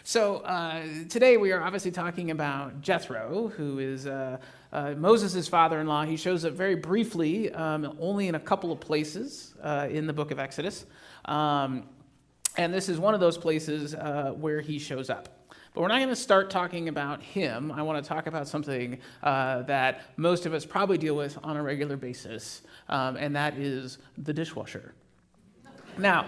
So today we are obviously talking about Jethro, who is Moses' father-in-law. He shows up very briefly, only in a couple of places in the book of Exodus. And this is one of those places where he shows up. But we're not going to start talking about him. I want to talk about something that most of us probably deal with on a regular basis, and that is the dishwasher. Now,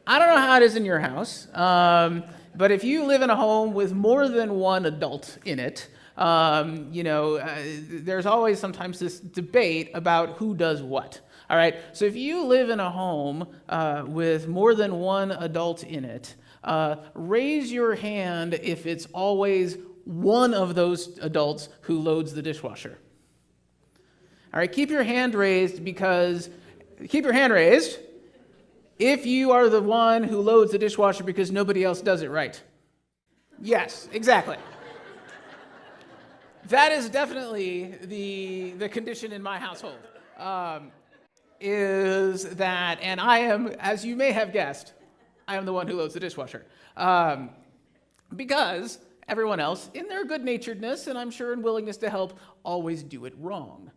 I don't know how it is in your house, but if you live in a home with more than one adult in it, there's always sometimes this debate about who does what. All right, so if you live in a home with more than one adult in it, raise your hand if it's always one of those adults who loads the dishwasher. All right, keep your hand raised if you are the one who loads the dishwasher because nobody else does it right. Yes, exactly. That is definitely the condition in my household. Is that, and I am, as you may have guessed, I am the one who loads the dishwasher. Because everyone else, in their good-naturedness, and I'm sure in willingness to help, always do it wrong.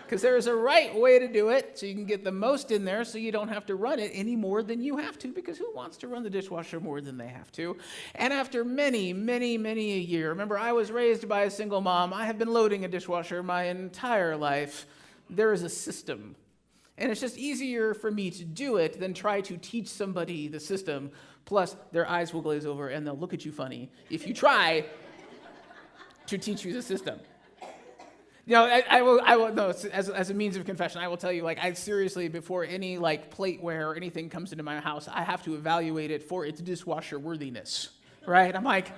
Because there is a right way to do it, so you can get the most in there, so you don't have to run it any more than you have to, because who wants to run the dishwasher more than they have to? And after many, many, many a year, remember, I was raised by a single mom. I have been loading a dishwasher my entire life. There is a system. And it's just easier for me to do it than try to teach somebody the system. Plus, their eyes will glaze over and they'll look at you funny if you try to teach you the system. You know, I will no, as a means of confession, I will tell you, I seriously, before any plateware or anything comes into my house, I have to evaluate it for its dishwasher worthiness, right? I'm like,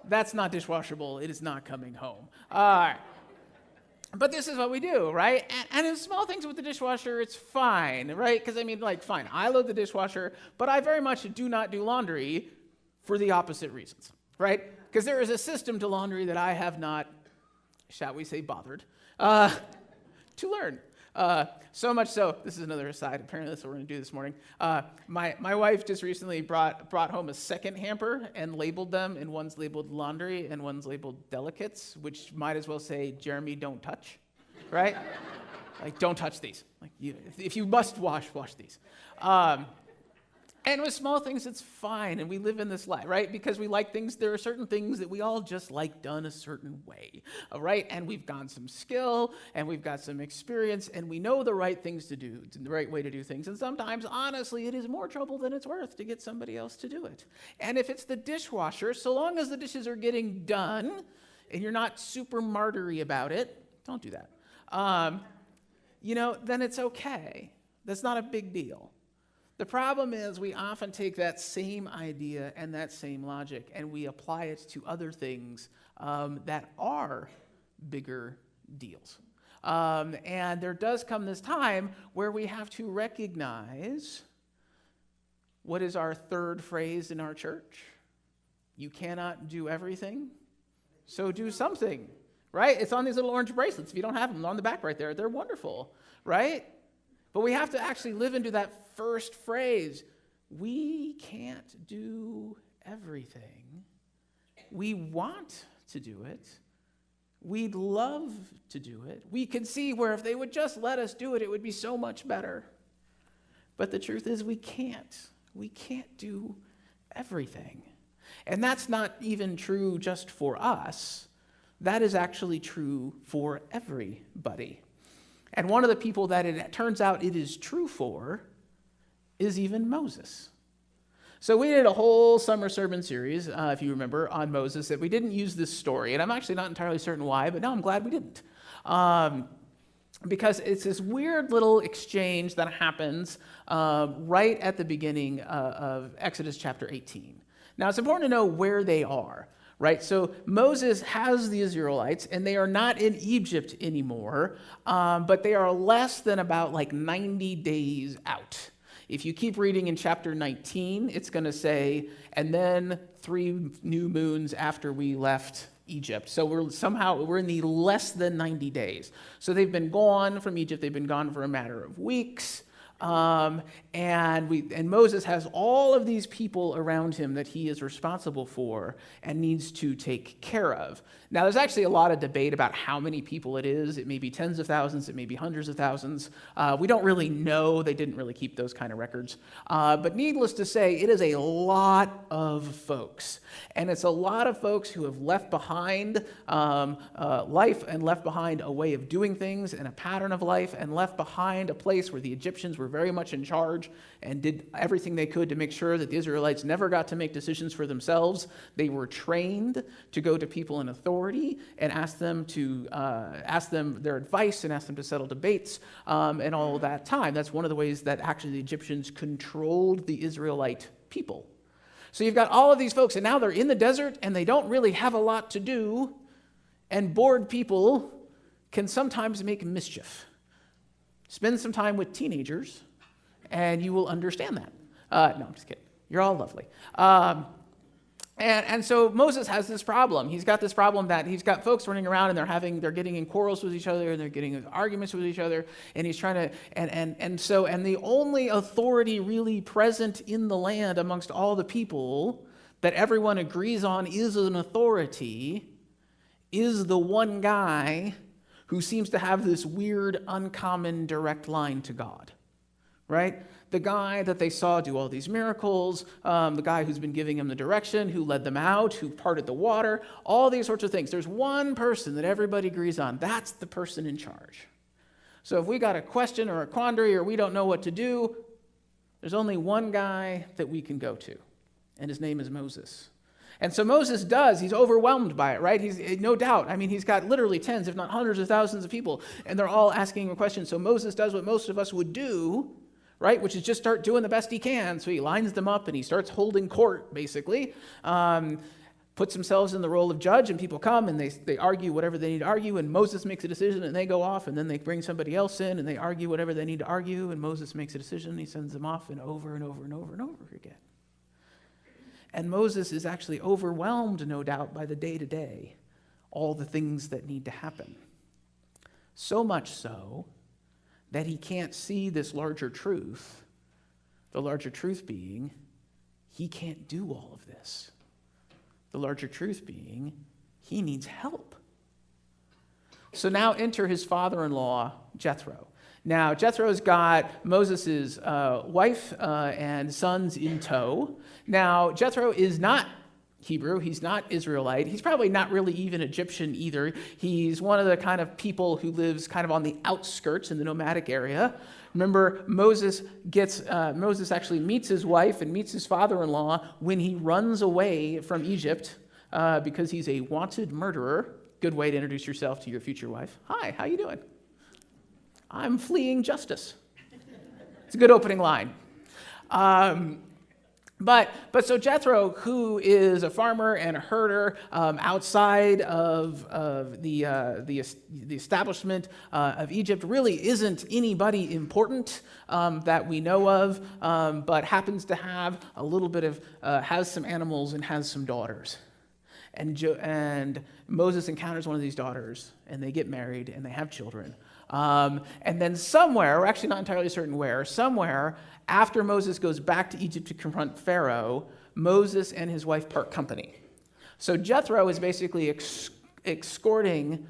that's not dishwashable. It is not coming home. But this is what we do, right? And in small things with the dishwasher, it's fine, right? Because fine, I load the dishwasher, but I very much do not do laundry for the opposite reasons, right? Because there is a system to laundry that I have not, shall we say, bothered to learn. So much so, this is another aside, apparently that's what we're going to do this morning. My wife just recently brought home a second hamper and labeled them, and one's labeled laundry and one's labeled delicates, which might as well say, Jeremy, don't touch, right? Don't touch these. If you must wash these. And with small things, it's fine, and we live in this life, right? Because we like things, there are certain things that we all just like done a certain way, all right? And we've got some skill, and we've got some experience, and we know the right things to do, the right way to do things. And sometimes, honestly, it is more trouble than it's worth to get somebody else to do it. And if it's the dishwasher, so long as the dishes are getting done, and you're not super martyry about it, don't do that, then it's okay. That's not a big deal. The problem is we often take that same idea and that same logic and we apply it to other things that are bigger deals. And there does come this time where we have to recognize what is our third phrase in our church. You cannot do everything, so do something, right? It's on these little orange bracelets. If you don't have them, they're on the back right there. They're wonderful, right? But we have to actually live into that first phrase. We can't do everything. We want to do it. We'd love to do it. We can see where if they would just let us do it, it would be so much better. But the truth is we can't. We can't do everything. And that's not even true just for us. That is actually true for everybody. And one of the people that it turns out it is true for is even Moses. So we did a whole summer sermon series, if you remember, on Moses, that we didn't use this story. And I'm actually not entirely certain why, but now I'm glad we didn't. Because it's this weird little exchange that happens right at the beginning of Exodus chapter 18. Now, it's important to know where they are. Right, so Moses has the Israelites, and they are not in Egypt anymore, but they are less than about 90 days out. If you keep reading in chapter 19, it's going to say, and then 3 new moons after we left Egypt. So we're in the less than 90 days. So they've been gone from Egypt. They've been gone for a matter of weeks. And Moses has all of these people around him that he is responsible for and needs to take care of. Now, there's actually a lot of debate about how many people it is. It may be tens of thousands. It may be hundreds of thousands. We don't really know. They didn't really keep those kind of records. But needless to say, it is a lot of folks. And it's a lot of folks who have left behind life and left behind a way of doing things and a pattern of life and left behind a place where the Egyptians were very much in charge and did everything they could to make sure that the Israelites never got to make decisions for themselves. They were trained to go to people in authority and ask them their advice and ask them to settle debates and all that time. That's one of the ways that actually the Egyptians controlled the Israelite people. So you've got all of these folks, and now they're in the desert and they don't really have a lot to do, and bored people can sometimes make mischief. Spend some time with teenagers, and you will understand that. No, I'm just kidding. You're all lovely. And so Moses has this problem. He's got this problem that he's got folks running around, and they're getting in quarrels with each other, and they're getting in arguments with each other, and he's trying to, and the only authority really present in the land amongst all the people that everyone agrees on is an authority is the one guy who seems to have this weird, uncommon, direct line to God, right? The guy that they saw do all these miracles, the guy who's been giving them the direction, who led them out, who parted the water, all these sorts of things. There's one person that everybody agrees on. That's the person in charge. So if we got a question or a quandary or we don't know what to do, there's only one guy that we can go to, and his name is Moses. And so Moses he's overwhelmed by it, right? He's no doubt. I mean, he's got literally tens, if not hundreds of thousands of people, and they're all asking him questions. So Moses does what most of us would do, right? Which is just start doing the best he can. So he lines them up and he starts holding court, basically. Puts themselves in the role of judge, and people come and they argue whatever they need to argue, and Moses makes a decision and they go off, and then they bring somebody else in and they argue whatever they need to argue, and Moses makes a decision and he sends them off, and over and over and over and over again. And Moses is actually overwhelmed, no doubt, by the day-to-day, all the things that need to happen. So much so that he can't see this larger truth, the larger truth being he can't do all of this. The larger truth being he needs help. So now enter his father-in-law, Jethro. Now, Jethro's got Moses' wife and sons in tow. Now, Jethro is not Hebrew. He's not Israelite. He's probably not really even Egyptian either. He's one of the kind of people who lives kind of on the outskirts in the nomadic area. Remember, Moses actually meets his wife and meets his father-in-law when he runs away from Egypt because he's a wanted murderer. Good way to introduce yourself to your future wife. Hi, how you doing? I'm fleeing justice. It's a good opening line. But so Jethro, who is a farmer and a herder outside of the establishment of Egypt, really isn't anybody important that we know of, but happens to have a little bit of, has some animals and has some daughters. And Moses encounters one of these daughters, and they get married, and they have children. And then somewhere, we're actually not entirely certain where, somewhere after Moses goes back to Egypt to confront Pharaoh, Moses and his wife part company. So Jethro is basically escorting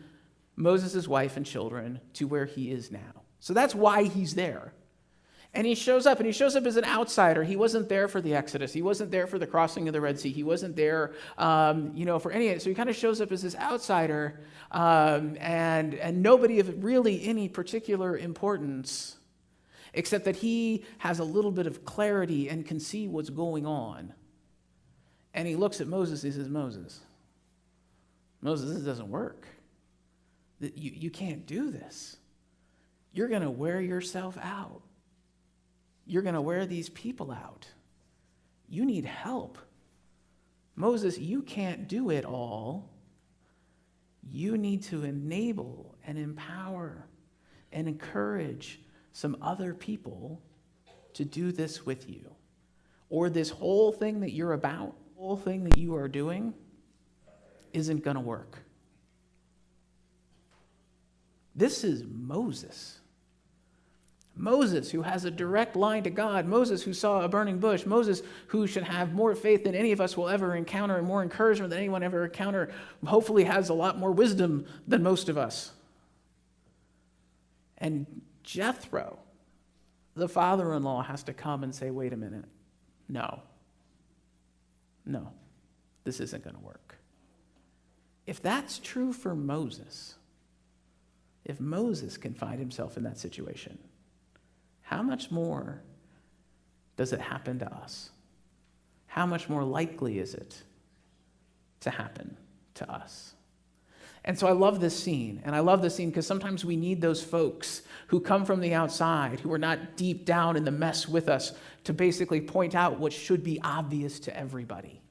Moses' wife and children to where he is now. So that's why he's there. And he shows up as an outsider. He wasn't there for the Exodus. He wasn't there for the crossing of the Red Sea. He wasn't there, for any of it. So he kind of shows up as this outsider, and nobody of really any particular importance, except that he has a little bit of clarity and can see what's going on. And he looks at Moses and says, Moses, this doesn't work. You can't do this. You're going to wear yourself out. You're going to wear these people out. You need help. Moses, you can't do it all. You need to enable and empower and encourage some other people to do this with you. Or this whole thing that you're about, whole thing that you are doing, isn't going to work. This is Moses. Moses, who has a direct line to God. Moses, who saw a burning bush. Moses, who should have more faith than any of us will ever encounter and more encouragement than anyone ever encounter. Hopefully has a lot more wisdom than most of us. And Jethro, the father-in-law, has to come and say, wait a minute. No, this isn't going to work. If that's true for Moses, if Moses can find himself in that situation, how much more does it happen to us? How much more likely is it to happen to us? And so I love this scene, and I love this scene because sometimes we need those folks who come from the outside, who are not deep down in the mess with us, to basically point out what should be obvious to everybody,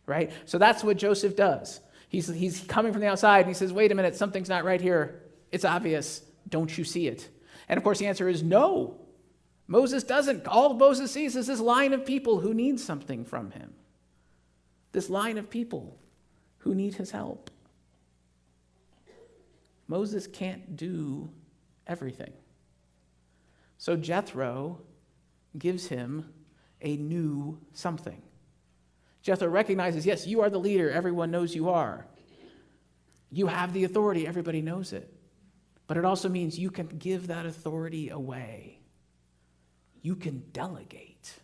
right? So that's what Joseph does. He's coming from the outside, and he says, wait a minute, something's not right here. It's obvious. Don't you see it? And of course, the answer is no. Moses doesn't. All Moses sees is this line of people who need something from him. This line of people who need his help. Moses can't do everything. So Jethro gives him a new something. Jethro recognizes, yes, you are the leader. Everyone knows you are. You have the authority. Everybody knows it. But it also means you can give that authority away. You can delegate.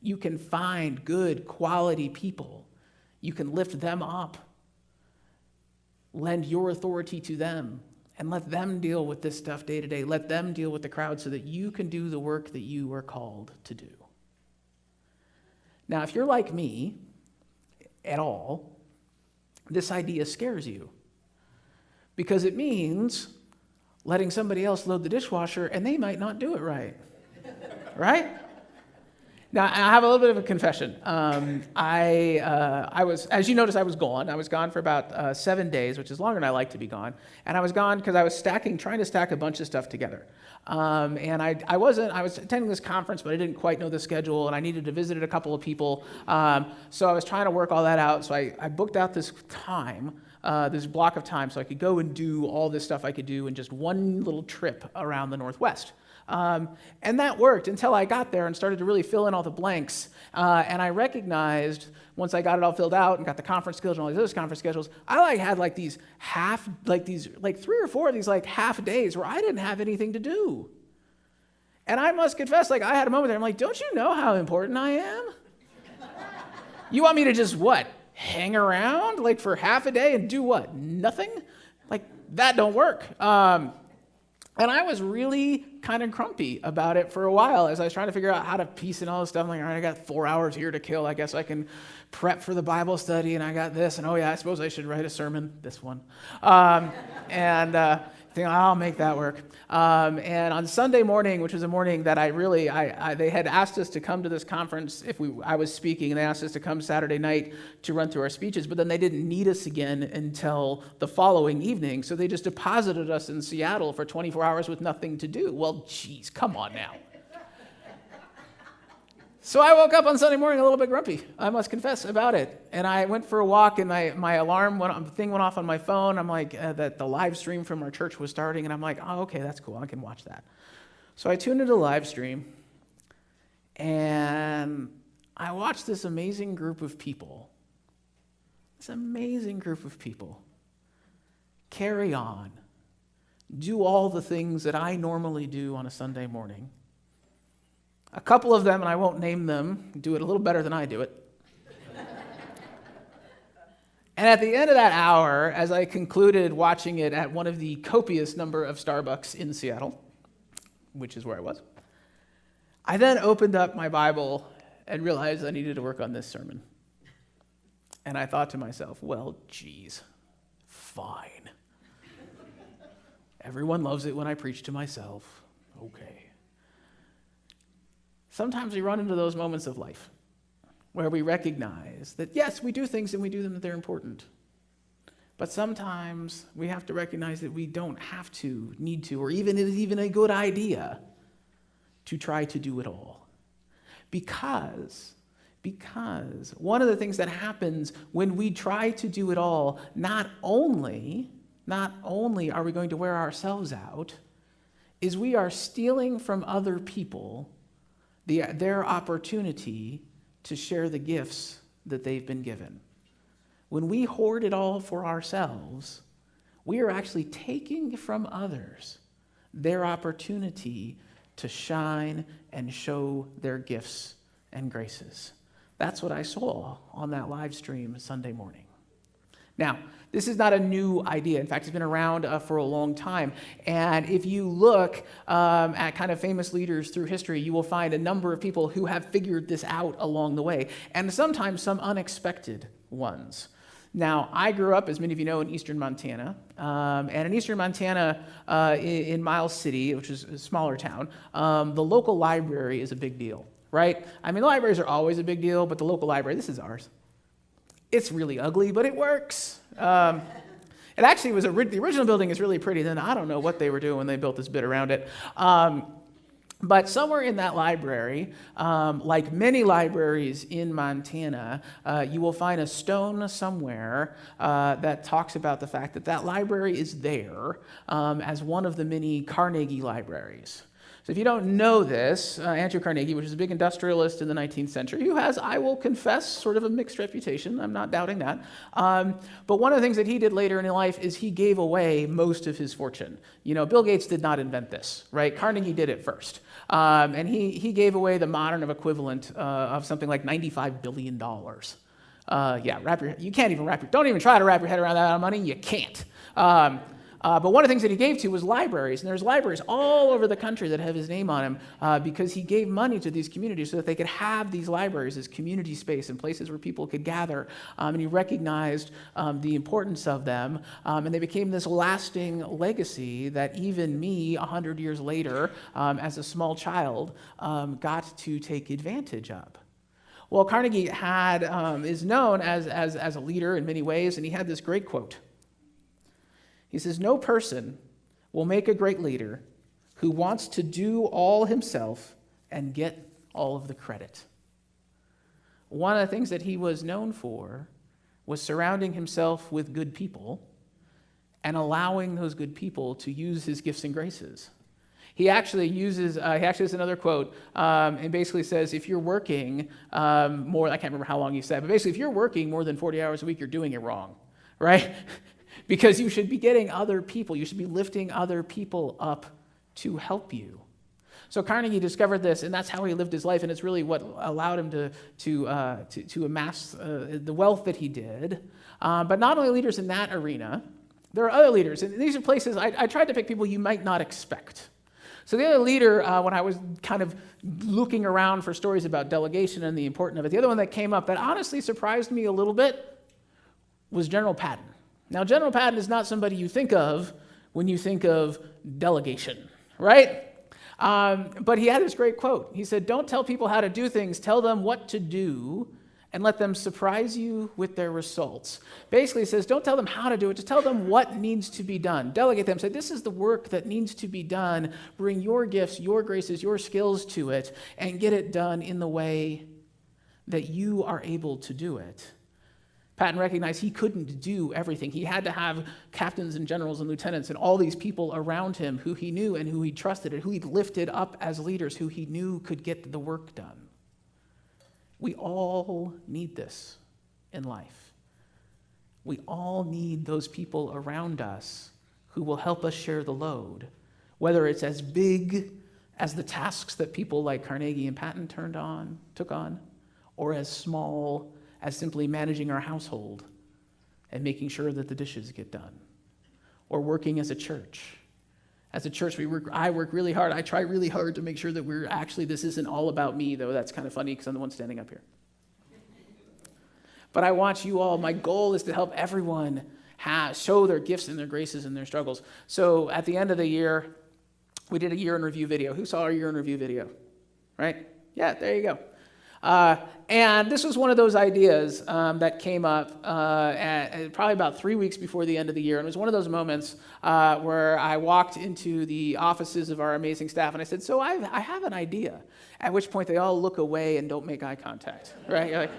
You can find good, quality people. You can lift them up. Lend your authority to them and let them deal with this stuff day to day. Let them deal with the crowd so that you can do the work that you are called to do. Now, if you're like me at all, this idea scares you because it means letting somebody else load the dishwasher and they might not do it right. Right? Now, I have a little bit of a confession. I was, as you noticed, I was gone. I was gone for about 7 days, which is longer than I like to be gone. And I was gone because I was trying to stack a bunch of stuff together. And I was attending this conference, but I didn't quite know the schedule, and I needed to visit a couple of people. So I was trying to work all that out. So I booked out this time, this block of time, so I could go and do all this stuff I could do in just one little trip around the Northwest. And that worked until I got there and started to really fill in all the blanks. And I recognized, once I got it all filled out and got the conference schedules and all these other conference schedules, I had like 3 or 4 of these like half days where I didn't have anything to do. And I must confess, I had a moment there, I'm like, don't you know how important I am? You want me to just what? Hang around for half a day and do what? Nothing? That don't work. And I was really kind of grumpy about it for a while as I was trying to figure out how to piece in all this stuff. I'm like, all right, I got 4 hours here to kill. I guess I can prep for the Bible study, and I got this, and oh yeah, I suppose I should write a sermon, this one. Think I'll make that work. And on Sunday morning, which was a morning that they had asked us to come to this conference I was speaking, and they asked us to come Saturday night to run through our speeches, but then they didn't need us again until the following evening, so they just deposited us in Seattle for 24 hours with nothing to do. Well, geez, come on now. So I woke up on Sunday morning a little bit grumpy, I must confess, about it. And I went for a walk, and my alarm thing went off on my phone. I'm like, that the live stream from our church was starting, and I'm like, oh, okay, that's cool. I can watch that. So I tuned into the live stream, and I watched this amazing group of people carry on, do all the things that I normally do on a Sunday morning. A couple of them, and I won't name them, do it a little better than I do it. And at the end of that hour, as I concluded watching it at one of the copious number of Starbucks in Seattle, which is where I was, I then opened up my Bible and realized I needed to work on this sermon. And I thought to myself, well, geez, fine. Everyone loves it when I preach to myself. Okay. Sometimes we run into those moments of life where we recognize that, yes, we do things and we do them that they're important. But sometimes we have to recognize that we don't have to, need to, or even it is even a good idea to try to do it all. Because one of the things that happens when we try to do it all, not only are we going to wear ourselves out, is we are stealing from other people their opportunity to share the gifts that they've been given. When we hoard it all for ourselves, we are actually taking from others their opportunity to shine and show their gifts and graces. That's what I saw on that live stream Sunday morning. Now, this is not a new idea. In fact, it's been around for a long time. And if you look at kind of famous leaders through history, you will find a number of people who have figured this out along the way, and sometimes some unexpected ones. Now, I grew up, as many of you know, in eastern Montana. And in eastern Montana, in Miles City, which is a smaller town, the local library is a big deal, right? I mean, the libraries are always a big deal, but the local library, this is ours. It's really ugly, but it works. It actually was the original building is really pretty. Then I don't know what they were doing when they built this bit around it. But somewhere in that library, like many libraries in Montana, you will find a stone somewhere that talks about the fact that that library is there as one of the many Carnegie libraries. So if you don't know this, Andrew Carnegie, which is a big industrialist in the 19th century, who has, I will confess, sort of a mixed reputation. I'm not doubting that. But one of the things that he did later in life is he gave away most of his fortune. You know, Bill Gates did not invent this, right? Carnegie did it first. And he gave away the modern equivalent of something like $95 billion. You can't even don't even try to wrap your head around that amount of money. You can't. But one of the things that he gave to was libraries, and there's libraries all over the country that have his name on them because he gave money to these communities so that they could have these libraries as community space and places where people could gather, and he recognized the importance of them, and they became this lasting legacy that even me, 100 years later, as a small child, got to take advantage of. Well, Carnegie is known as a leader in many ways, and he had this great quote. He says, "No person will make a great leader who wants to do all himself and get all of the credit." One of the things that he was known for was surrounding himself with good people and allowing those good people to use his gifts and graces. He actually uses another quote and basically says, if you're working more, I can't remember how long he said, but basically if you're working more than 40 hours a week, you're doing it wrong, right? Because you should be getting other people, you should be lifting other people up to help you. So Carnegie discovered this, and that's how he lived his life, and it's really what allowed him to amass the wealth that he did. But not only leaders in that arena, there are other leaders, and these are places I tried to pick people you might not expect. So the other leader, when I was kind of looking around for stories about delegation and the importance of it, the other one that came up that honestly surprised me a little bit was General Patton. Now, General Patton is not somebody you think of when you think of delegation, right? But he had this great quote. He said, "Don't tell people how to do things, tell them what to do, and let them surprise you with their results." Basically, he says, don't tell them how to do it, just tell them what needs to be done. Delegate them, say, this is the work that needs to be done. Bring your gifts, your graces, your skills to it, and get it done in the way that you are able to do it. Patton recognized he couldn't do everything. He had to have captains and generals and lieutenants and all these people around him who he knew and who he trusted and who he lifted up as leaders, who he knew could get the work done. We all need this in life. We all need those people around us who will help us share the load, whether it's as big as the tasks that people like Carnegie and Patton took on, or as small as simply managing our household and making sure that the dishes get done, or working as a church. As a church, I work really hard. I try really hard to make sure that this isn't all about me, though that's kind of funny because I'm the one standing up here. But I want you all, my goal is to help everyone show their gifts and their graces and their struggles. So at the end of the year, we did a year in review video. Who saw our year in review video? Right? Yeah, there you go. And this was one of those ideas that came up probably about 3 weeks before the end of the year. And it was one of those moments where I walked into the offices of our amazing staff and I said, so I have an idea. At which point they all look away and don't make eye contact, right? You're like,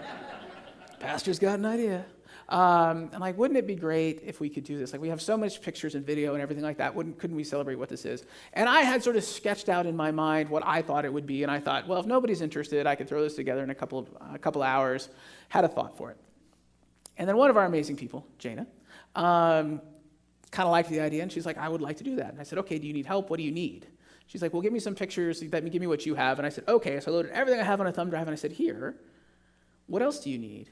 pastor's got an idea. And like, wouldn't it be great if we could do this? Like, we have so much pictures and video and everything like that. Couldn't we celebrate what this is? And I had sort of sketched out in my mind what I thought it would be. And I thought, well, if nobody's interested, I could throw this together in a couple hours. Had a thought for it. And then one of our amazing people, Jana, kind of liked the idea. And she's like, I would like to do that. And I said, okay, do you need help? What do you need? She's like, well, give me some pictures. Give me what you have. And I said, okay. So I loaded everything I have on a thumb drive. And I said, here, what else do you need?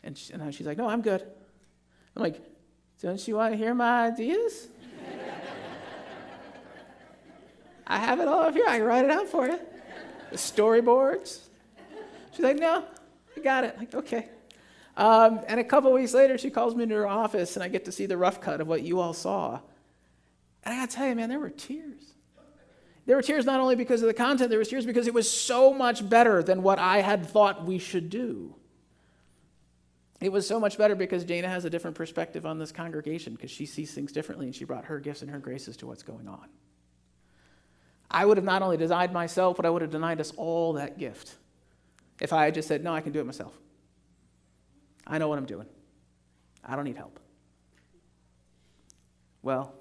And she's like, no, I'm good. I'm like, don't you want to hear my ideas? I have it all up here. I can write it out for you. The storyboards. She's like, no, I got it. I'm like, okay. And a couple weeks later, she calls me into her office, and I get to see the rough cut of what you all saw. And I got to tell you, man, there were tears. There were tears not only because of the content, there was tears because it was so much better than what I had thought we should do. It was so much better because Jana has a different perspective on this congregation because she sees things differently and she brought her gifts and her graces to what's going on. I would have not only denied myself, but I would have denied us all that gift if I had just said, no, I can do it myself. I know what I'm doing. I don't need help. Well,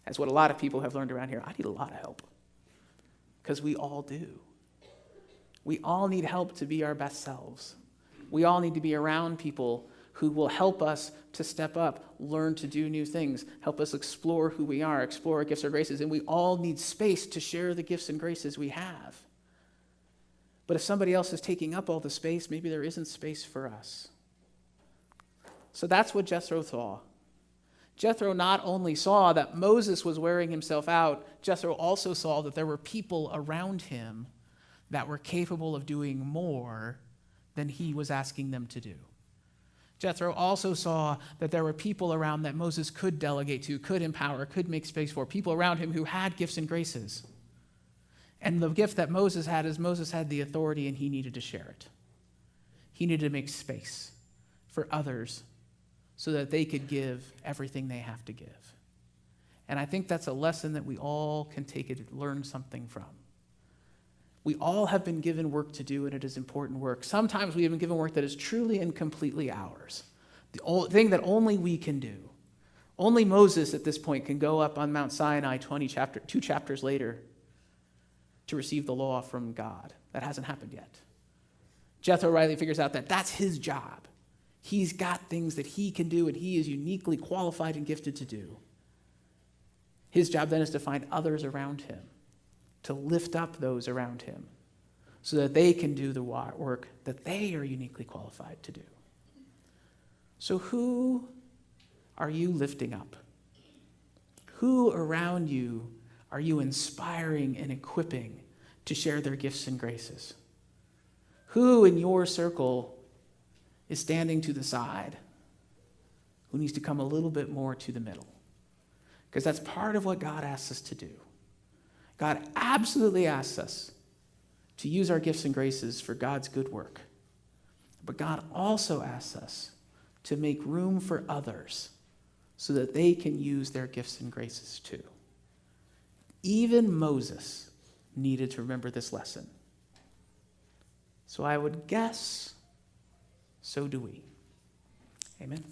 that's what a lot of people have learned around here. I need a lot of help because we all do. We all need help to be our best selves. We all need to be around people who will help us to step up, learn to do new things, help us explore who we are, explore our gifts or graces, and we all need space to share the gifts and graces we have. But if somebody else is taking up all the space, maybe there isn't space for us. So that's what Jethro saw. Jethro not only saw that Moses was wearing himself out, Jethro also saw that there were people around him that were capable of doing more than he was asking them to do. Jethro also saw that there were people around that Moses could delegate to, could empower, could make space for, people around him who had gifts and graces. And the gift that Moses had is Moses had the authority and he needed to share it. He needed to make space for others so that they could give everything they have to give. And I think that's a lesson that we all can take and learn something from. We all have been given work to do, and it is important work. Sometimes we have been given work that is truly and completely ours, the thing that only we can do. Only Moses at this point can go up on Mount Sinai 2 chapters later to receive the law from God. That hasn't happened yet. Jethro rightly figures out that that's his job. He's got things that he can do, and he is uniquely qualified and gifted to do. His job then is to find others around him, to lift up those around him, so that they can do the work that they are uniquely qualified to do. So who are you lifting up? Who around you are you inspiring and equipping to share their gifts and graces? Who in your circle is standing to the side, who needs to come a little bit more to the middle? Because that's part of what God asks us to do. God absolutely asks us to use our gifts and graces for God's good work. But God also asks us to make room for others so that they can use their gifts and graces too. Even Moses needed to remember this lesson. So I would guess, so do we. Amen.